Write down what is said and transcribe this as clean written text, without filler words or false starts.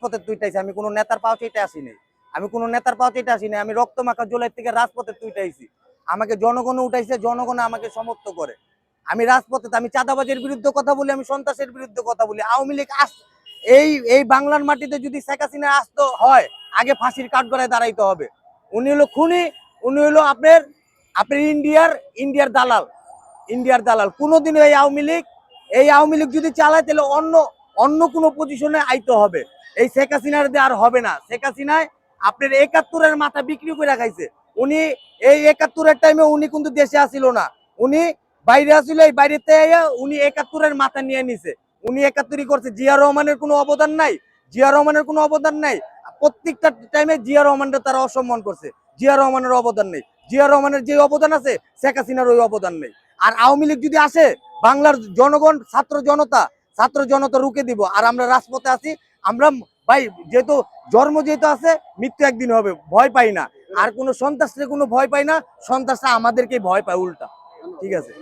রাজপথে তুইটাইছি, আমি কোনো নেতার পাও চাইতে আসিনি। আমি রক্ত মাখা জোলাই থেকে রাজপথে তুইটাইছি। আমাকে জনগণ উঠাইছে, জনগণ আমাকে সমর্থন করে। আমি রাজপথে, আমি চাঁদাবাজের বিরুদ্ধে কথা বলি, আমি সন্ত্রাসের বিরুদ্ধে কথা বলি। আওয়ামী লীগ এই বাংলার মাটিতে যদি শেখ হাসিনা আসতে হয়, আগে ফাঁসির কাঠগড়ায় দাঁড়াইতে হবে। উনি হলো খুনি, উনি হলো আপনার ইন্ডিয়ার দালাল। কোনোদিনও এই আওয়ামী লীগ যদি চালায়, তাহলে অন্য কোনো পজিশনে আইতে হবে। এই শেখ হাসিনার দিয়ে আর হবে না। শেখ হাসিনায় আপনার ৭১-এর মাথা বিক্রি করে খাইছে। উনি এই ৭১-এর টাইমে উনি কিন্তু দেশে আসিল না, উনি বাইরে আসিল। এই বাইরেতে উনি ৭১-এর মাথা নিয়ে নিছে। উনি ৭১ই করছে। জিয়া রহমানের কোনো অবদান নাই। প্রত্যেকটা টাইমে জিয়া রহমানের তারা অসম্মান করছে। জিয়া রহমানের অবদান নেই। জিয়া রহমানের যে অবদান আছে, শেখ হাসিনার ওই অবদান নেই। আর আওয়ামী লীগ যদি আসে, বাংলার জনগণ, ছাত্র জনতা রুখে দিব। আর আমরা রাজপথে আছি। আমরা ভাই, যেহেতু জন্ম যেহেতু আছে, মৃত্যু একদিন হবে, ভয় পাই না। আর কোনো সন্ত্রাসের কোনো ভয় পাই না। সন্ত্রাসটা আমাদেরকে ভয় পায় উল্টা। ঠিক আছে।